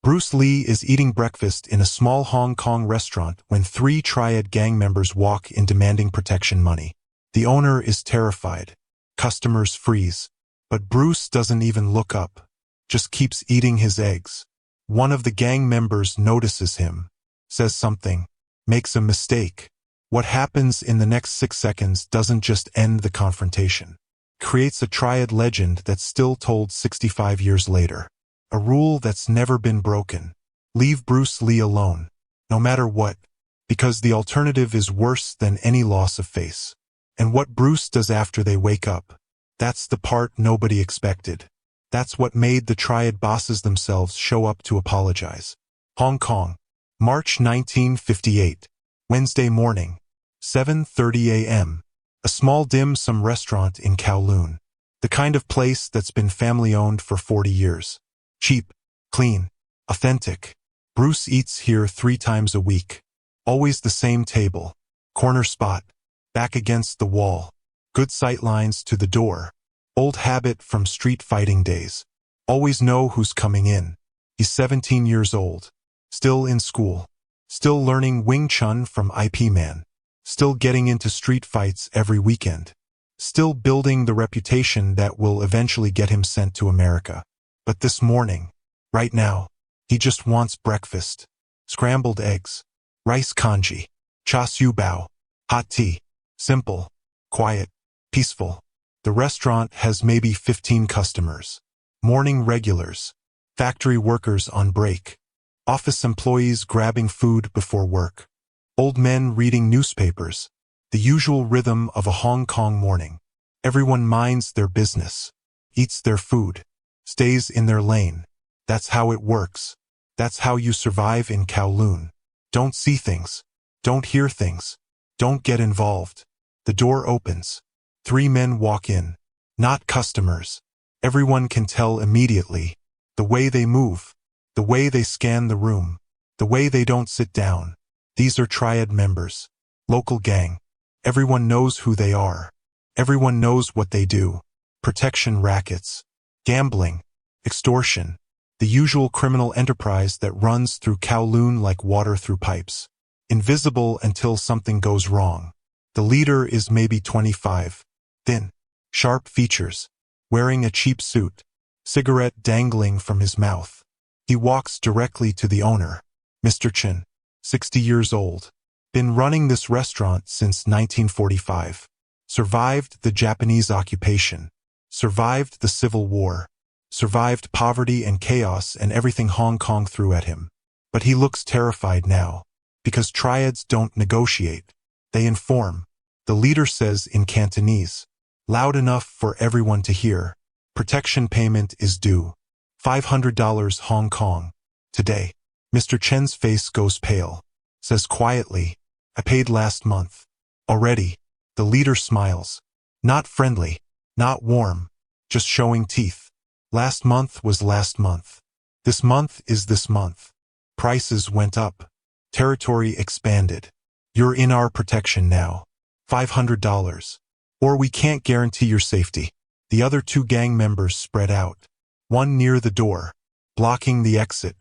Bruce Lee is eating breakfast in a small Hong Kong restaurant when 3 Triad gang members walk in demanding protection money. The owner is terrified. Customers freeze. But Bruce doesn't even look up, just keeps eating his eggs. One of the gang members notices him, says something, makes a mistake. What happens in the next 6 seconds doesn't just end the confrontation. Creates a Triad legend that's still told 65 years later. A rule that's never been broken. Leave Bruce Lee alone, no matter what, because the alternative is worse than any loss of face. And what Bruce does after they wake up, that's the part nobody expected. That's what made the Triad bosses themselves show up to apologize. Hong Kong, March 1958, Wednesday morning, 7:30 a.m. A small dim sum restaurant in Kowloon. The kind of place that's been family-owned for 40 years. Cheap, clean, authentic. Bruce eats here 3 times a week. Always the same table. Corner spot. Back against the wall. Good sight lines to the door. Old habit from street fighting days. Always know who's coming in. He's 17 years old. Still in school. Still learning Wing Chun from IP Man. Still getting into street fights every weekend. Still building the reputation that will eventually get him sent to America. But this morning, right now, he just wants breakfast. Scrambled eggs, rice congee, char siu bao, hot tea. Simple, quiet, peaceful. The restaurant has maybe 15 customers. Morning regulars, factory workers on break, office employees grabbing food before work, old men reading newspapers. The usual rhythm of a Hong Kong morning. Everyone minds their business, eats their food, stays in their lane. That's how it works. That's how you survive in Kowloon. Don't see things. Don't hear things. Don't get involved. The door opens. 3 men walk in. Not customers. Everyone can tell immediately. The way they move. The way they scan the room. The way they don't sit down. These are Triad members. Local gang. Everyone knows who they are. Everyone knows what they do. Protection rackets. Gambling, extortion, the usual criminal enterprise that runs through Kowloon like water through pipes. Invisible until something goes wrong. The leader is maybe 25. Thin, sharp features, wearing a cheap suit, cigarette dangling from his mouth. He walks directly to the owner, Mr. Chen, 60 years old. Been running this restaurant since 1945. Survived the Japanese occupation. Survived the Civil War, survived poverty and chaos and everything Hong Kong threw at him. But he looks terrified now, because Triads don't negotiate. They inform. The leader says in Cantonese, loud enough for everyone to hear, protection payment is due. $500 Hong Kong. Today. Mr. Chen's face goes pale. Says quietly, I paid last month. Already. The leader smiles. Not friendly. Not warm, just showing teeth. Last month was last month. This month is this month. Prices went up. Territory expanded. You're in our protection now. $500. Or we can't guarantee your safety. The other 2 gang members spread out. One near the door, blocking the exit.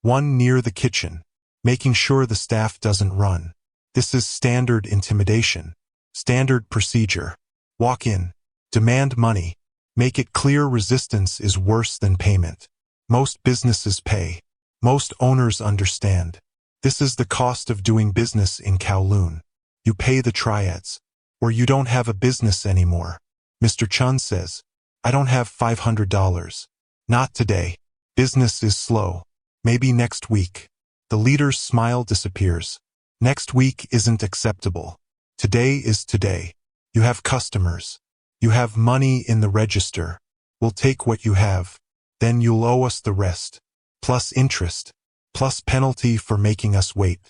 One near the kitchen, making sure the staff doesn't run. This is standard intimidation. Standard procedure. Walk in. Demand money. Make it clear resistance is worse than payment. Most businesses pay. Most owners understand. This is the cost of doing business in Kowloon. You pay the Triads, or you don't have a business anymore. Mr. Chun says, I don't have $500. Not today. Business is slow. Maybe next week. The leader's smile disappears. Next week isn't acceptable. Today is today. You have customers. You have money in the register. We'll take what you have. Then you'll owe us the rest. Plus interest. Plus penalty for making us wait.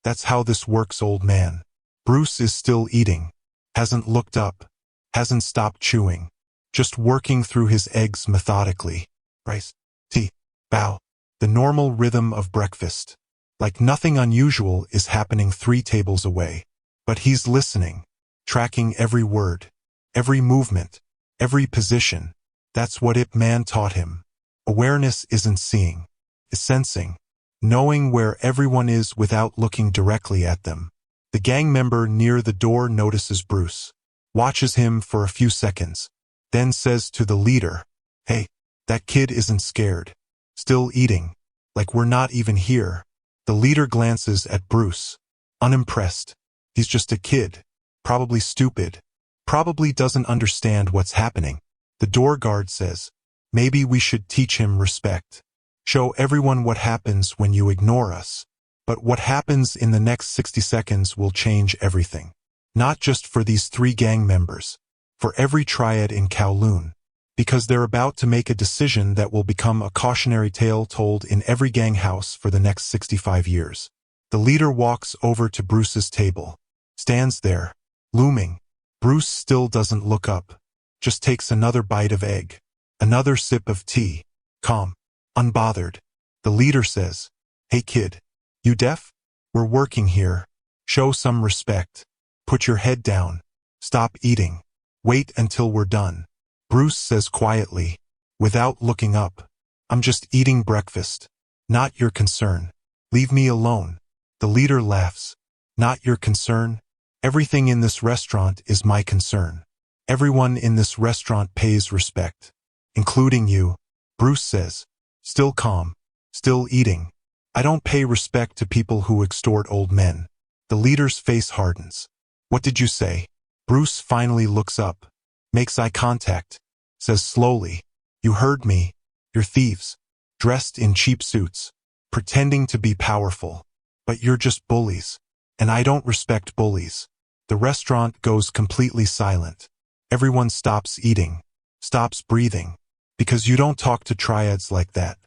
That's how this works, old man. Bruce is still eating. Hasn't looked up. Hasn't stopped chewing. Just working through his eggs methodically. Rice, tea, bao. The normal rhythm of breakfast. Like nothing unusual is happening 3 tables away. But he's listening. Tracking every word. Every movement, every position. That's what Ip Man taught him. Awareness isn't seeing. is sensing, knowing where everyone is without looking directly at them. The gang member near the door notices Bruce, watches him for a few seconds, then says to the leader, "Hey, that kid isn't scared. Still eating, like we're not even here." The leader glances at Bruce, unimpressed. He's just a kid, probably stupid, probably doesn't understand what's happening. The door guard says, "Maybe we should teach him respect. Show everyone what happens when you ignore us." But what happens in the next 60 seconds will change everything. Not just for these 3 gang members, for every triad in Kowloon, because they're about to make a decision that will become a cautionary tale told in every gang house for the next 65 years. The leader walks over to Bruce's table, stands there, looming. Bruce still doesn't look up, just takes another bite of egg, another sip of tea, calm, unbothered. The leader says, "Hey kid, you deaf? We're working here. Show some respect. Put your head down. Stop eating. Wait until we're done." Bruce says quietly, without looking up, "I'm just eating breakfast. Not your concern. Leave me alone." The leader laughs. "Not your concern? Everything in this restaurant is my concern. Everyone in this restaurant pays respect, including you." Bruce says, still calm, still eating, "I don't pay respect to people who extort old men." The leader's face hardens. "What did you say?" Bruce finally looks up, makes eye contact, says slowly, "You heard me. You're thieves, dressed in cheap suits, pretending to be powerful. But you're just bullies, and I don't respect bullies." The restaurant goes completely silent. Everyone stops eating, stops breathing, because you don't talk to triads like that.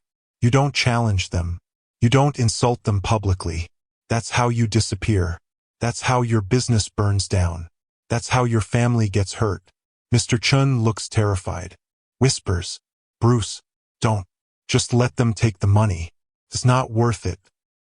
You don't challenge them. You don't insult them publicly. That's how you disappear. That's how your business burns down. That's how your family gets hurt. Mr. Chun looks terrified, whispers, "Bruce, don't. Just let them take the money. It's not worth it."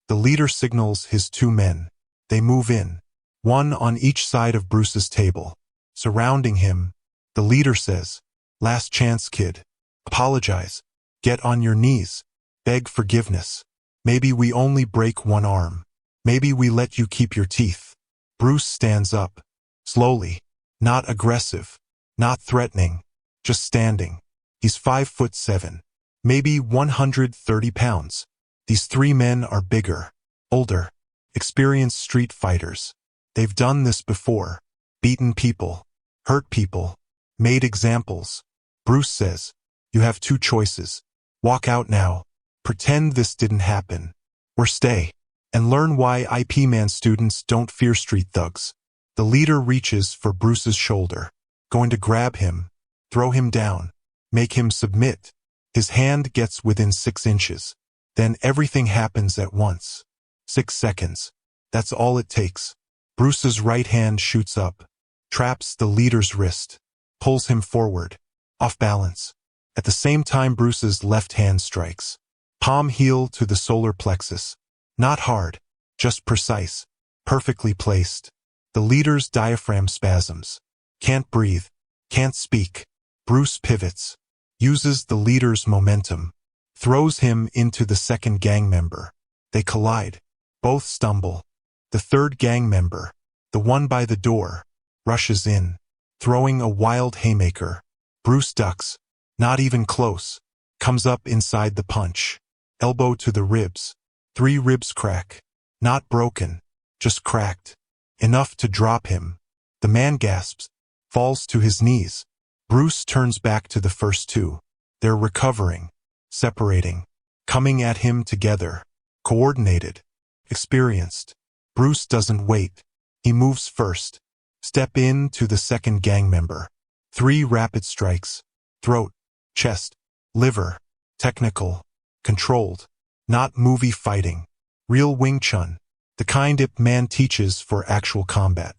The leader signals his 2 men. They move in, one on each side of Bruce's table. Surrounding him, the leader says, "Last chance, kid. Apologize. Get on your knees. Beg forgiveness. Maybe we only break one arm. Maybe we let you keep your teeth." Bruce stands up, slowly, not aggressive, not threatening, just standing. He's 5'7", maybe 130 pounds. These 3 men are bigger, older, experienced street fighters. They've done this before, beaten people, hurt people, made examples. Bruce says, "You have 2 choices. Walk out now, pretend this didn't happen, or stay, and learn why IP Man students don't fear street thugs." The leader reaches for Bruce's shoulder, going to grab him, throw him down, make him submit. His hand gets within 6 inches. Then everything happens at once. 6 seconds. That's all it takes. Bruce's right hand shoots up, traps the leader's wrist, pulls him forward, off balance. At the same time, Bruce's left hand strikes, palm heel to the solar plexus. Not hard, just precise, perfectly placed. The leader's diaphragm spasms. Can't breathe, can't speak. Bruce pivots, uses the leader's momentum, throws him into the second gang member. They collide. Both stumble. The third gang member, the one by the door, rushes in, throwing a wild haymaker. Bruce ducks, not even close, comes up inside the punch, elbow to the ribs. 3 ribs crack, not broken, just cracked, enough to drop him. The man gasps, falls to his knees. Bruce turns back to the first 2. They're recovering, separating, coming at him together, coordinated, experienced. Bruce doesn't wait. He moves first. Step in to the second gang member. 3 rapid strikes. Throat, chest, liver. Technical, controlled. Not movie fighting. Real Wing Chun. The kind Ip Man teaches for actual combat.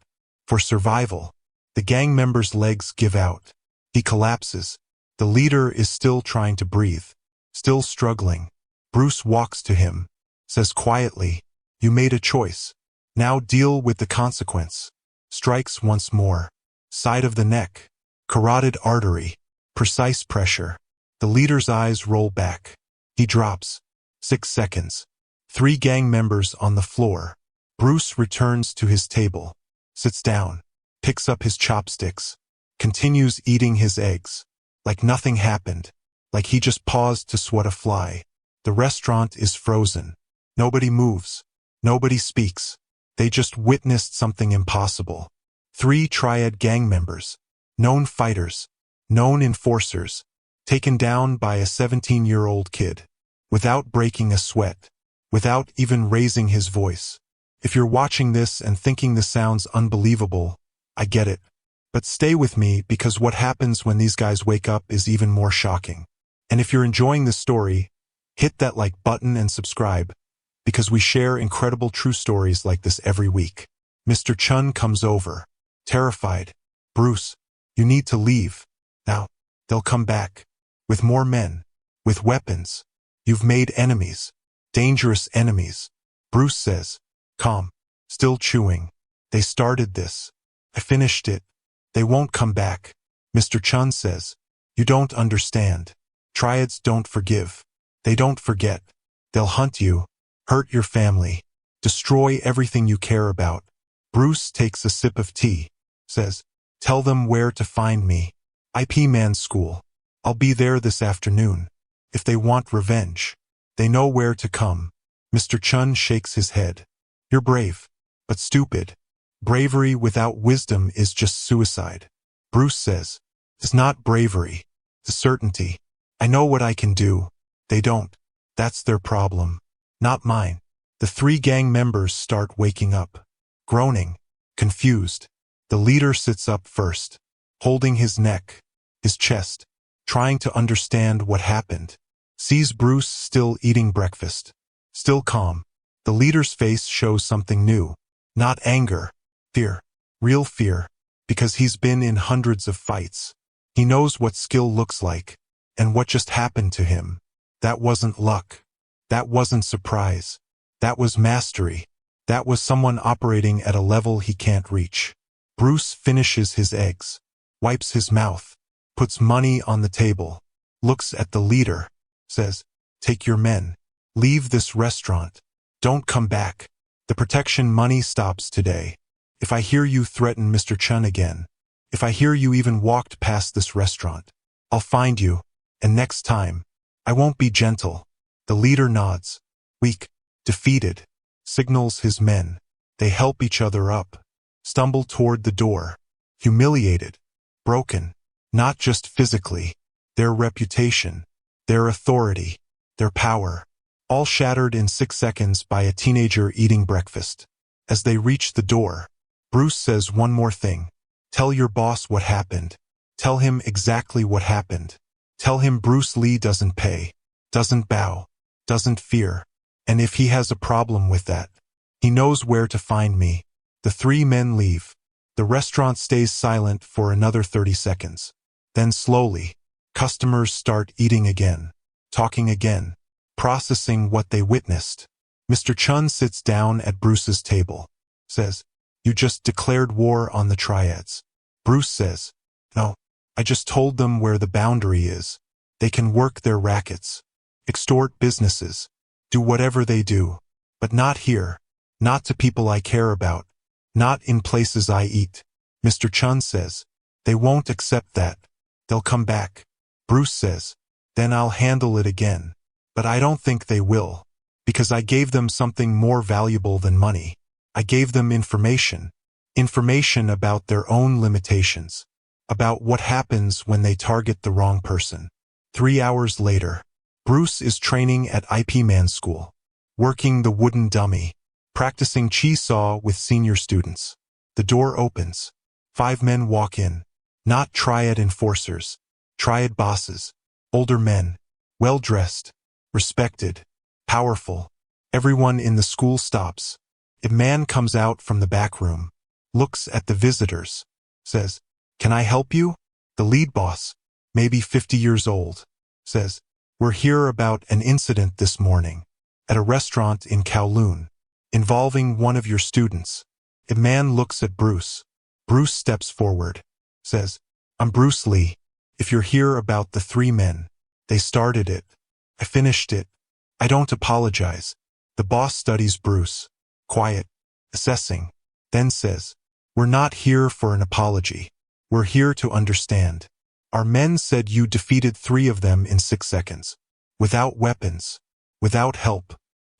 For survival. The gang member's legs give out. He collapses. The leader is still trying to breathe. Still struggling. Bruce walks to him. Says quietly, "You made a choice. Now deal with the consequence." Strikes once more. Side of the neck. Carotid artery. Precise pressure. The leader's eyes roll back. He drops. 6 seconds. 3 gang members on the floor. Bruce returns to his table, sits down, picks up his chopsticks, continues eating his eggs, like nothing happened, like he just paused to swat a fly. The restaurant is frozen. Nobody moves. Nobody speaks. They just witnessed something impossible. 3 Triad gang members, known fighters, known enforcers, taken down by a 17-year-old kid, without breaking a sweat, without even raising his voice. If you're watching this and thinking this sounds unbelievable, I get it. But stay with me, because what happens when these guys wake up is even more shocking. And if you're enjoying this story, hit that like button and subscribe, because we share incredible true stories like this every week. Mr. Chun comes over, terrified. Bruce, you need to leave. Now, they'll come back. With more men. With weapons. You've made enemies. Dangerous enemies. Bruce says, calm, still chewing. They started this. I finished it. They won't come back. Mr. Chun says, you don't understand. Triads don't forgive. They don't forget. They'll hunt you, hurt your family, destroy everything you care about. Bruce takes a sip of tea, says, tell them where to find me. IP Man School. I'll be there this afternoon. If they want revenge, they know where to come. Mr. Chun shakes his head. You're brave, but stupid. Bravery without wisdom is just suicide. Bruce says, it's not bravery, it's certainty. I know what I can do. They don't. That's their problem, not mine. The 3 gang members start waking up, groaning, confused. The leader sits up first, holding his neck, his chest, trying to understand what happened. Sees Bruce still eating breakfast, still calm. The leader's face shows something new. Not anger, fear, real fear, because he's been in hundreds of fights. He knows what skill looks like, and what just happened to him. That wasn't luck. That wasn't surprise. That was mastery. That was someone operating at a level he can't reach. Bruce finishes his eggs, wipes his mouth, puts money on the table, looks at the leader, says, take your men. Leave this restaurant. Don't come back. The protection money stops today. If I hear you threaten Mr. Chun again, if I hear you even walked past this restaurant, I'll find you, and next time, I won't be gentle. The leader nods, weak, defeated, signals his men. They help each other up, stumble toward the door, humiliated, broken, not just physically, their reputation, their authority, their power, all shattered in 6 seconds by a teenager eating breakfast. As they reach the door, Bruce says one more thing. Tell your boss what happened. Tell him exactly what happened. Tell him Bruce Lee doesn't pay, doesn't bow, doesn't fear. And if he has a problem with that, he knows where to find me. The 3 men leave. The restaurant stays silent for another 30 seconds. Then slowly, customers start eating again, talking again, processing what they witnessed. Mr. Chun sits down at Bruce's table, says, you just declared war on the Triads. Bruce says, no, I just told them where the boundary is. They can work their rackets, extort businesses, do whatever they do, but not here, not to people I care about, not in places I eat. Mr. Chun says, they won't accept that. They'll come back. Bruce says, then I'll handle it again. But I don't think they will, because I gave them something more valuable than money. I gave them information. Information about their own limitations, about what happens when they target the wrong person. 3 hours later, Bruce is training at IP Man School, working the wooden dummy, practicing chi-saw with senior students. The door opens. 5 men walk in, not Triad enforcers, Triad bosses, older men, well-dressed, respected, powerful. Everyone in the school stops. A man comes out from the back room, looks at the visitors, says, can I help you? The lead boss, maybe 50 years old, says, we're here about an incident this morning at a restaurant in Kowloon involving one of your students. A man looks at Bruce. Bruce steps forward, says, I'm Bruce Lee. If you're here about the 3 men, they started it. I finished it. I don't apologize. The boss studies Bruce. Quiet. Assessing. Then says, we're not here for an apology. We're here to understand. Our men said you defeated 3 of them in 6 seconds. Without weapons. Without help.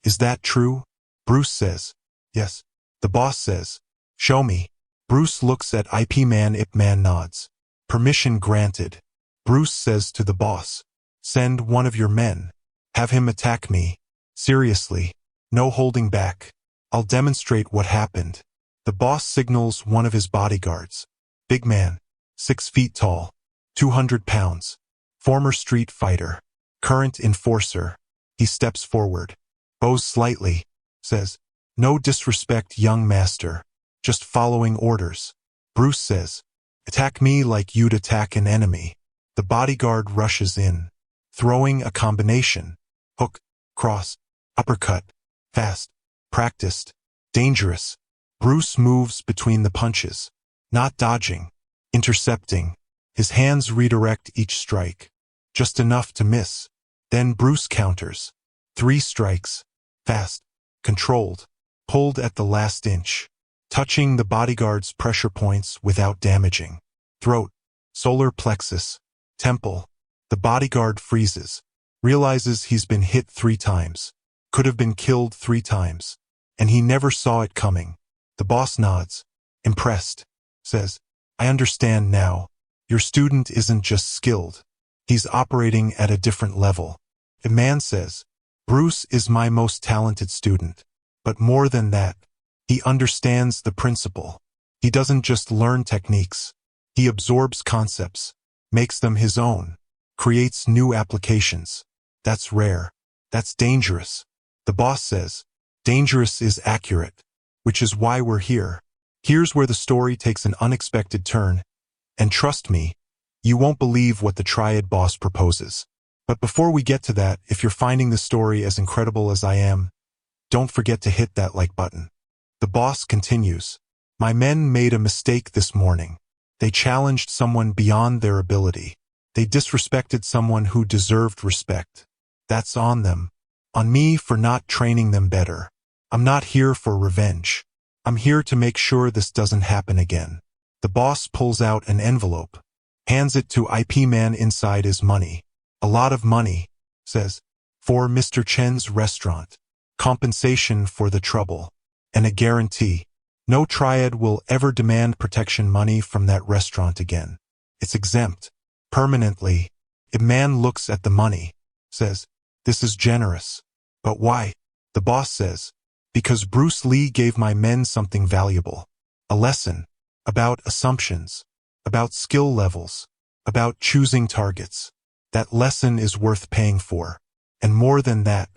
Is that true? Bruce says, yes. The boss says, show me. Bruce looks at Ip Man. Ip Man nods. Permission granted. Bruce says to the boss, send one of your men. Have him attack me. Seriously. No holding back. I'll demonstrate what happened. The boss signals one of his bodyguards. Big man. 6 feet tall. 200 pounds. Former street fighter. Current enforcer. He steps forward. Bows slightly. Says, no disrespect, young master. Just following orders. Bruce says, attack me like you'd attack an enemy. The bodyguard rushes in. Throwing a combination. Hook, cross, uppercut. Fast. Practiced. Dangerous. Bruce moves between the punches. Not dodging. Intercepting. His hands redirect each strike. Just enough to miss. Then Bruce counters. 3 strikes. Fast. Controlled. Pulled at the last inch. Touching the bodyguard's pressure points without damaging. Throat. Solar plexus. Temple. The bodyguard freezes. Realizes he's been hit 3 times. Could have been killed 3 times. And he never saw it coming. The boss nods. Impressed. Says, I understand now. Your student isn't just skilled. He's operating at a different level. A man says, Bruce is my most talented student. But more than that, he understands the principle. He doesn't just learn techniques. He absorbs concepts, makes them his own, creates new applications. That's rare. That's dangerous. The boss says, dangerous is accurate, which is why we're here. Here's where the story takes an unexpected turn. And trust me, you won't believe what the Triad boss proposes. But before we get to that, if you're finding this story as incredible as I am, don't forget to hit that like button. The boss continues, my men made a mistake this morning. They challenged someone beyond their ability. They disrespected someone who deserved respect. That's on them. On me for not training them better. I'm not here for revenge. I'm here to make sure this doesn't happen again. The boss pulls out an envelope, hands it to Ip Man. Inside is money. A lot of money, says, for Mr. Chen's restaurant. Compensation for the trouble. And a guarantee. No Triad will ever demand protection money from that restaurant again. It's exempt. Permanently. A man looks at the money. Says, this is generous. But why? The boss says, because Bruce Lee gave my men something valuable. A lesson. About assumptions. About skill levels. About choosing targets. That lesson is worth paying for. And more than that,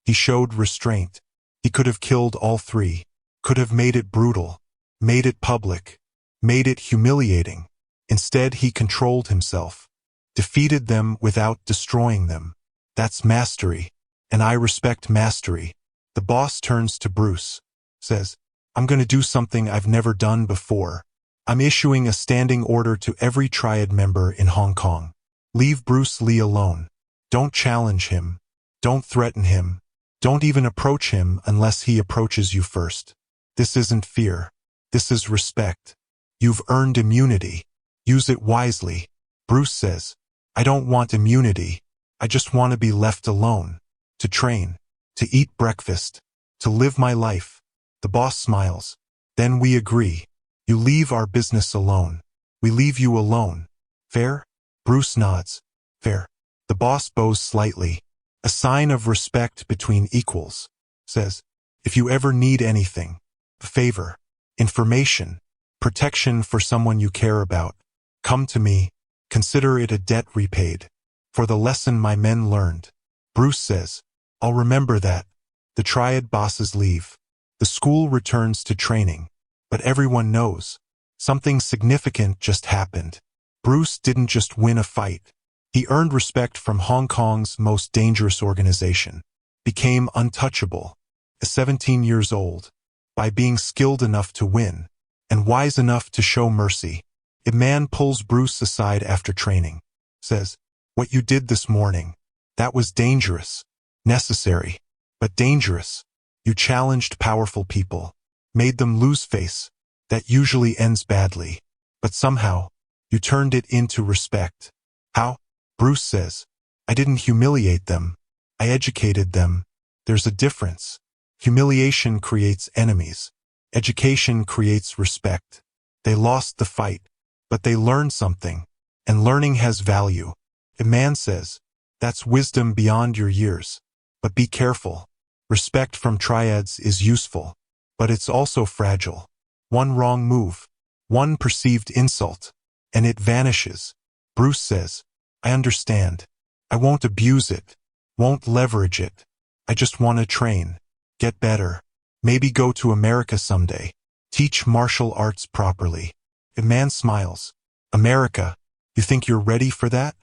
he showed restraint. He could have killed all 3. Could have made it brutal. Made it public. Made it humiliating. Instead, he controlled himself. Defeated them without destroying them. That's mastery. And I respect mastery. The boss turns to Bruce. Says, I'm going to do something I've never done before. I'm issuing a standing order to every Triad member in Hong Kong. Leave Bruce Lee alone. Don't challenge him. Don't threaten him. Don't even approach him unless he approaches you first. This isn't fear. This is respect. You've earned immunity. Use it wisely. Bruce says, I don't want immunity. I just want to be left alone. To train. To eat breakfast. To live my life. The boss smiles. Then we agree. You leave our business alone. We leave you alone. Fair? Bruce nods. Fair. The boss bows slightly. A sign of respect between equals. Says, if you ever need anything, a favor, information, protection for someone you care about, come to me. Consider it a debt repaid. For the lesson my men learned. Bruce says, I'll remember that. The Triad bosses leave. The school returns to training. But everyone knows. Something significant just happened. Bruce didn't just win a fight. He earned respect from Hong Kong's most dangerous organization. Became untouchable. At 17 years old. By being skilled enough to win. And wise enough to show mercy. A man pulls Bruce aside after training. Says, what you did this morning. That was dangerous. necessary, but dangerous. You challenged powerful people, made them lose face. That usually ends badly. But somehow, you turned it into respect. How? Bruce says, I didn't humiliate them. I educated them. There's a difference. Humiliation creates enemies. Education creates respect. They lost the fight, but they learned something, and learning has value. A man says, that's wisdom beyond your years. But be careful. Respect from triads is useful, but it's also fragile. One wrong move, one perceived insult, and it vanishes. Bruce says, I understand. I won't abuse it, won't leverage it. I just want to train, get better, maybe go to America someday, teach martial arts properly. A man smiles. America, you think you're ready for that?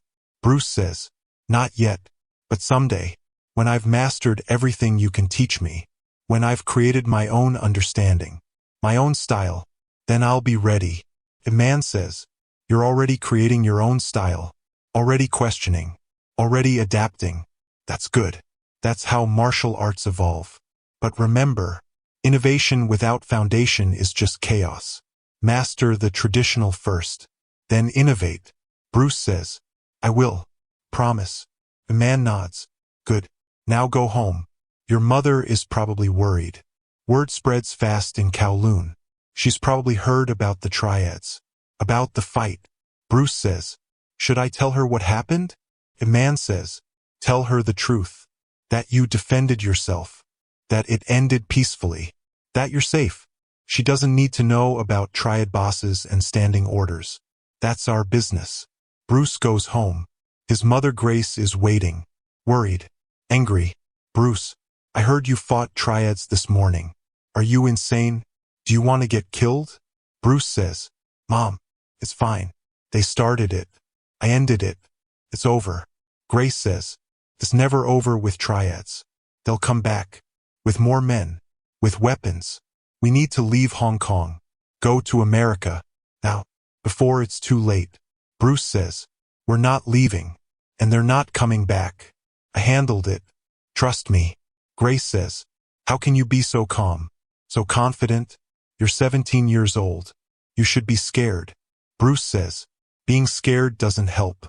Bruce says, not yet, but someday, when I've mastered everything you can teach me, when I've created my own understanding, my own style, then I'll be ready. A man says, you're already creating your own style, already questioning, already adapting. That's good. That's how martial arts evolve. But remember, innovation without foundation is just chaos. Master the traditional first, then innovate. Bruce says, I will. Promise. A man nods. Good. Now go home. Your mother is probably worried. Word spreads fast in Kowloon. She's probably heard about the Triads, about the fight. Bruce says, should I tell her what happened? A man says, tell her the truth. That you defended yourself. That it ended peacefully. That you're safe. She doesn't need to know about Triad bosses and standing orders. That's our business. Bruce goes home. His mother Grace is waiting, worried, angry. Bruce, I heard you fought Triads this morning. Are you insane? Do you want to get killed? Bruce says, Mom, it's fine. They started it. I ended it. It's over. Grace says, it's never over with Triads. They'll come back. With more men. With weapons. We need to leave Hong Kong. Go to America. Now. Before it's too late. Bruce says, we're not leaving. And they're not coming back. I handled it. Trust me. Grace says, how can you be so calm? So confident? You're 17 years old. You should be scared. Bruce says, being scared doesn't help.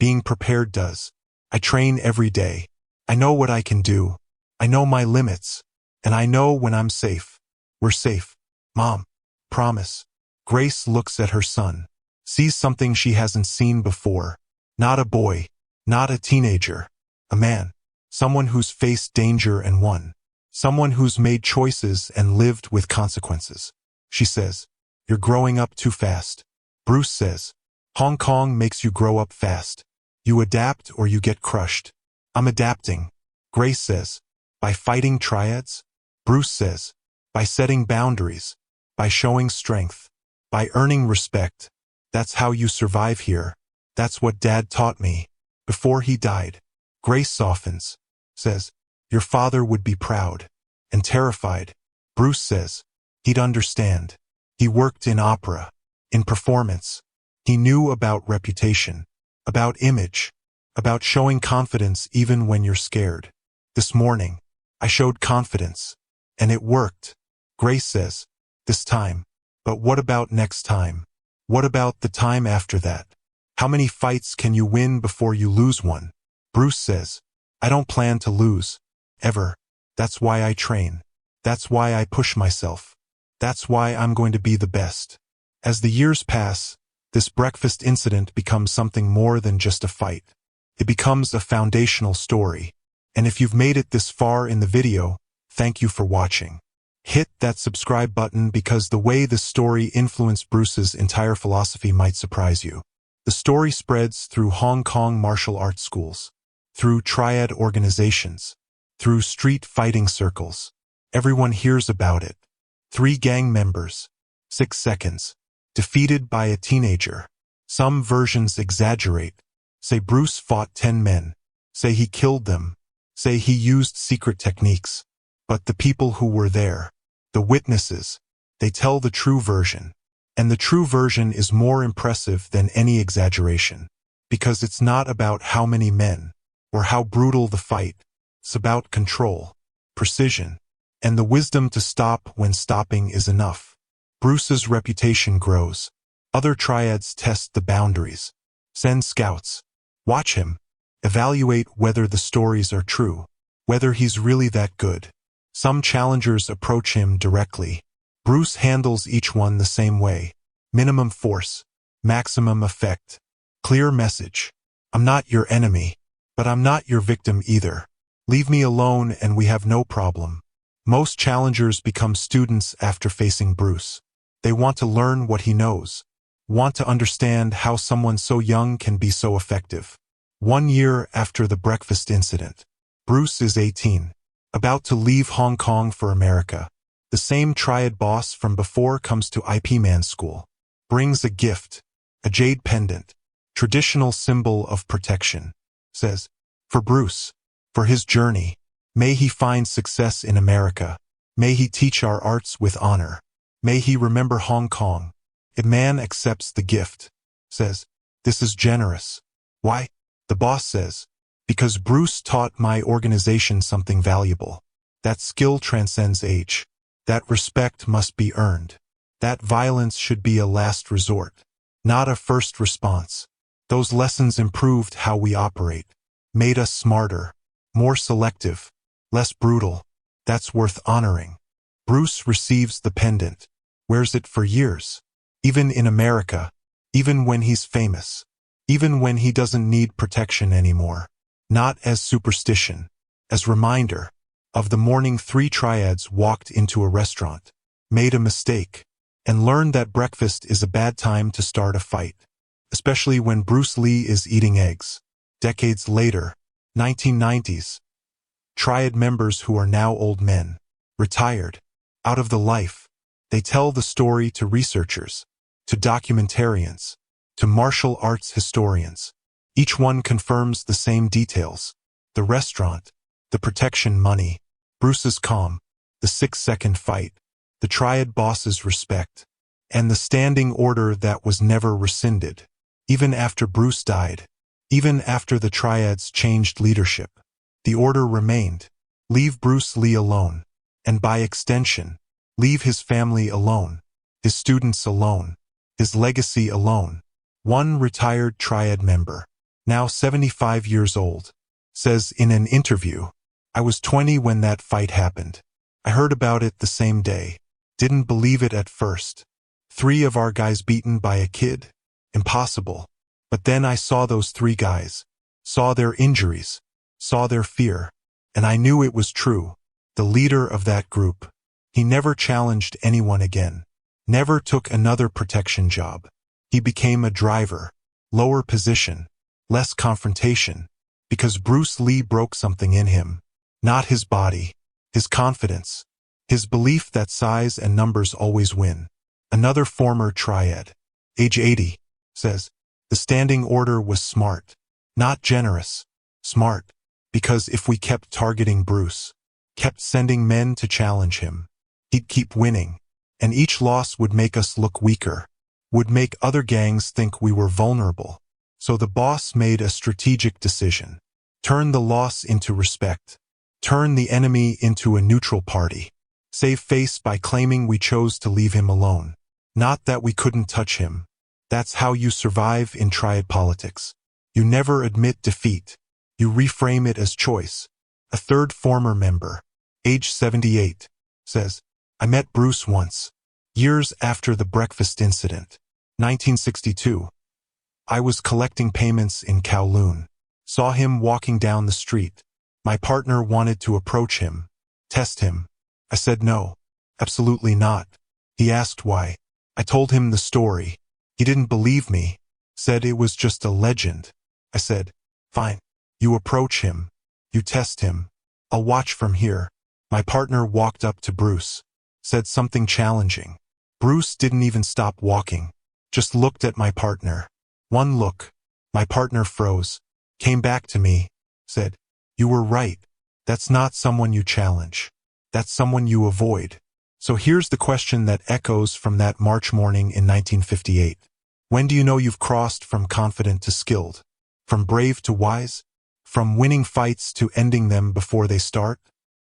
Being prepared does. I train every day. I know what I can do. I know my limits. And I know when I'm safe. We're safe. Mom. Promise. Grace looks at her son. Sees something she hasn't seen before. Not a boy. Not a teenager. A man. Someone who's faced danger and won. Someone who's made choices and lived with consequences. She says, you're growing up too fast. Bruce says, Hong Kong makes you grow up fast. You adapt or you get crushed. I'm adapting. Grace says, by fighting Triads? Bruce says, by setting boundaries. By showing strength. By earning respect. That's how you survive here. That's what Dad taught me. Before he died. Grace softens. Says, your father would be proud. And terrified. Bruce says, he'd understand. He worked in opera. In performance. He knew about reputation. About image. About showing confidence even when you're scared. This morning, I showed confidence. And it worked. Grace says, this time. But what about next time? What about the time after that? How many fights can you win before you lose one? Bruce says, I don't plan to lose. Ever. That's why I train. That's why I push myself. That's why I'm going to be the best. As the years pass, this breakfast incident becomes something more than just a fight. It becomes a foundational story. And if you've made it this far in the video, thank you for watching. Hit that subscribe button because the way this story influenced Bruce's entire philosophy might surprise you. The story spreads through Hong Kong martial arts schools, through Triad organizations, through street fighting circles. Everyone hears about it. 3 gang members, 6 seconds, defeated by a teenager. Some versions exaggerate. Say Bruce fought 10 men. Say he killed them. Say he used secret techniques. But the people who were there, the witnesses, they tell the true version. And the true version is more impressive than any exaggeration. Because it's not about how many men, or how brutal the fight. It's about control, precision, and the wisdom to stop when stopping is enough. Bruce's reputation grows. Other triads test the boundaries. Send scouts. Watch him. Evaluate whether the stories are true, whether he's really that good. Some challengers approach him directly. Bruce handles each one the same way. Minimum force, maximum effect. Clear message. I'm not your enemy, but I'm not your victim either. Leave me alone and we have no problem. Most challengers become students after facing Bruce. They want to learn what he knows, want to understand how someone so young can be so effective. 1 year after the breakfast incident, Bruce is 18, about to leave Hong Kong for America. The same Triad boss from before comes to IP Man school, brings a gift, a jade pendant, traditional symbol of protection, says, for Bruce, for his journey, may he find success in America, may he teach our arts with honor, may he remember Hong Kong. If man accepts the gift, says, this is generous. Why? The boss says, because Bruce taught my organization something valuable. That skill transcends age. That respect must be earned. That violence should be a last resort, not a first response. Those lessons improved how we operate, made us smarter, more selective, less brutal. That's worth honoring. Bruce receives the pendant, wears it for years, even in America, even when he's famous, even when he doesn't need protection anymore. Not as superstition, as reminder. Of the morning 3 triads walked into a restaurant, made a mistake, and learned that breakfast is a bad time to start a fight, especially when Bruce Lee is eating eggs. Decades later, 1990s, Triad members who are now old men, retired, out of the life, they tell the story to researchers, to documentarians, to martial arts historians. Each one confirms the same details. The restaurant, the protection money, Bruce's calm, the 6-second fight, the Triad boss's respect, and the standing order that was never rescinded. Even after Bruce died, even after the Triads changed leadership, the order remained. Leave Bruce Lee alone, and by extension, leave his family alone, his students alone, his legacy alone. One retired Triad member, now 75 years old, says in an interview, I was 20 when that fight happened. I heard about it the same day. Didn't believe it at first. 3 of our guys beaten by a kid? Impossible. But then I saw those 3 guys, saw their injuries, saw their fear, and I knew it was true. The leader of that group, he never challenged anyone again, never took another protection job. He became a driver, lower position, less confrontation, because Bruce Lee broke something in him. Not his body, his confidence, his belief that size and numbers always win. Another former Triad, age 80, says, the standing order was smart, not generous, smart, because if we kept targeting Bruce, kept sending men to challenge him, he'd keep winning, and each loss would make us look weaker, would make other gangs think we were vulnerable. So the boss made a strategic decision. Turn the loss into respect. Turn the enemy into a neutral party. Save face by claiming we chose to leave him alone. Not that we couldn't touch him. That's how you survive in Triad politics. You never admit defeat. You reframe it as choice. A third former member, age 78, says, I met Bruce once, years after the breakfast incident, 1962. I was collecting payments in Kowloon. Saw him walking down the street. My partner wanted to approach him, test him. I said no, absolutely not. He asked why. I told him the story. He didn't believe me, said it was just a legend. I said, fine. You approach him. You test him. I'll watch from here. My partner walked up to Bruce, said something challenging. Bruce didn't even stop walking, just looked at my partner. One look. My partner froze, came back to me, said, you were right. That's not someone you challenge. That's someone you avoid. So here's the question that echoes from that March morning in 1958. When do you know you've crossed from confident to skilled? From brave to wise? From winning fights to ending them before they start?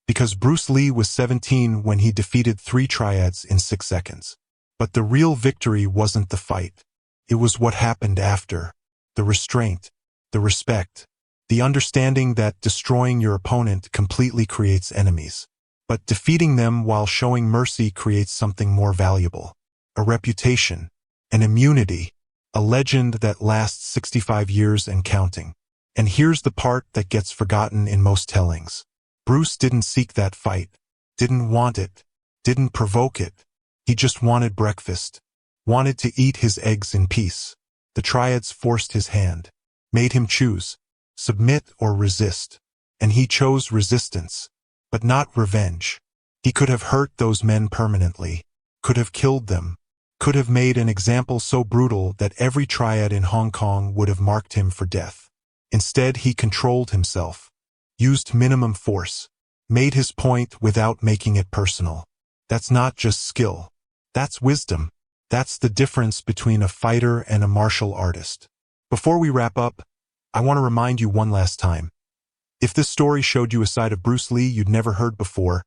Because Bruce Lee was 17 when he defeated 3 Triads in 6 seconds. But the real victory wasn't the fight. It was what happened after. The restraint, the respect, the understanding that destroying your opponent completely creates enemies. But defeating them while showing mercy creates something more valuable. A reputation, an immunity, a legend that lasts 65 years and counting. And here's the part that gets forgotten in most tellings. Bruce didn't seek that fight, didn't want it, didn't provoke it. He just wanted breakfast, wanted to eat his eggs in peace. The Triads forced his hand, made him choose, submit or resist. And he chose resistance, but not revenge. He could have hurt those men permanently, could have killed them, could have made an example so brutal that every Triad in Hong Kong would have marked him for death. Instead, he controlled himself, used minimum force, made his point without making it personal. That's not just skill. That's wisdom. That's the difference between a fighter and a martial artist. Before we wrap up, I want to remind you one last time. If this story showed you a side of Bruce Lee you'd never heard before,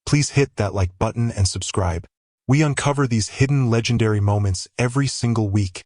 please hit that like button and subscribe. We uncover these hidden legendary moments every single week,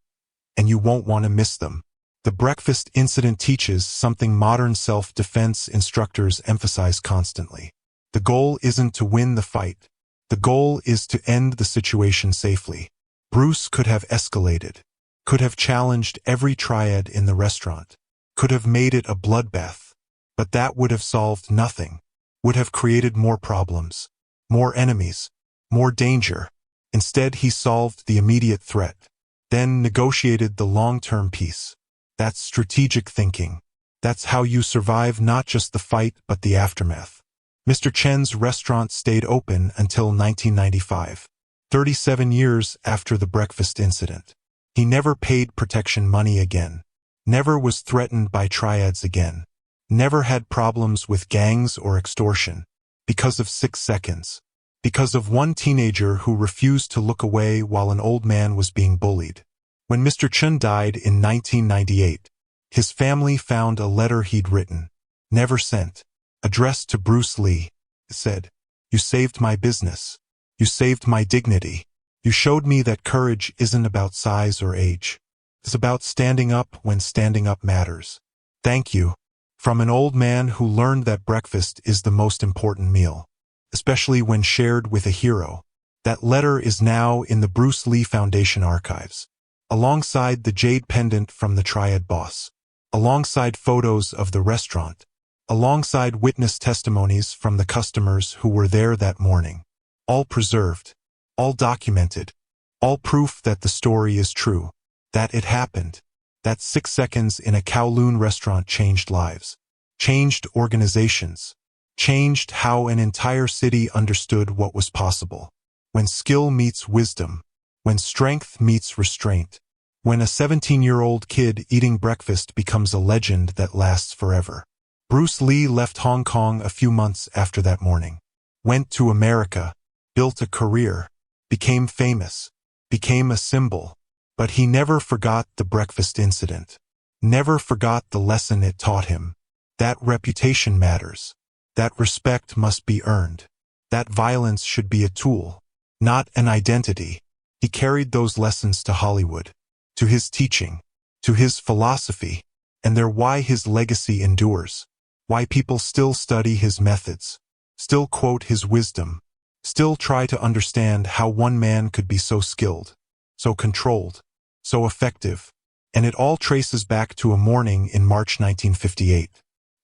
and you won't want to miss them. The breakfast incident teaches something modern self-defense instructors emphasize constantly. The goal isn't to win the fight. The goal is to end the situation safely. Bruce could have escalated, could have challenged every Triad in the restaurant, could have made it a bloodbath, but that would have solved nothing, would have created more problems, more enemies, more danger. Instead, he solved the immediate threat, then negotiated the long-term peace. That's strategic thinking. That's how you survive not just the fight but the aftermath. Mr. Chen's restaurant stayed open until 1995, 37 years after the breakfast incident. He never paid protection money again, never was threatened by Triads again, never had problems with gangs or extortion, because of 6 seconds, because of one teenager who refused to look away while an old man was being bullied. When Mr. Chen died in 1998, his family found a letter he'd written, never sent, addressed to Bruce Lee. It said, "You saved my business. You saved my dignity. You showed me that courage isn't about size or age. It's about standing up when standing up matters. Thank you." From an old man who learned that breakfast is the most important meal, especially when shared with a hero. That letter is now in the Bruce Lee Foundation archives, alongside the jade pendant from the Triad boss, alongside photos of the restaurant, alongside witness testimonies from the customers who were there that morning. All preserved, all documented, all proof that the story is true, that it happened, that 6 seconds in a Kowloon restaurant changed lives, changed organizations, changed how an entire city understood what was possible. When skill meets wisdom, when strength meets restraint, when a 17-year-old kid eating breakfast becomes a legend that lasts forever. Bruce Lee left Hong Kong a few months after that morning, went to America, built a career, became famous, became a symbol, but he never forgot the breakfast incident, never forgot the lesson it taught him. That reputation matters, that respect must be earned, that violence should be a tool, not an identity. He carried those lessons to Hollywood, to his teaching, to his philosophy, and they're why his legacy endures, why people still study his methods, still quote his wisdom, still try to understand how one man could be so skilled, so controlled, so effective. And it all traces back to a morning in March 1958,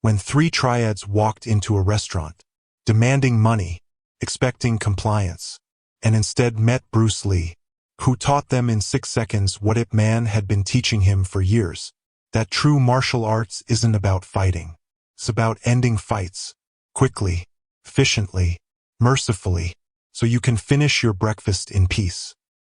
when 3 Triads walked into a restaurant, demanding money, expecting compliance, and instead met Bruce Lee, who taught them in 6 seconds what Ip Man had been teaching him for years, that true martial arts isn't about fighting. It's about ending fights, quickly, efficiently, mercifully, so you can finish your breakfast in peace.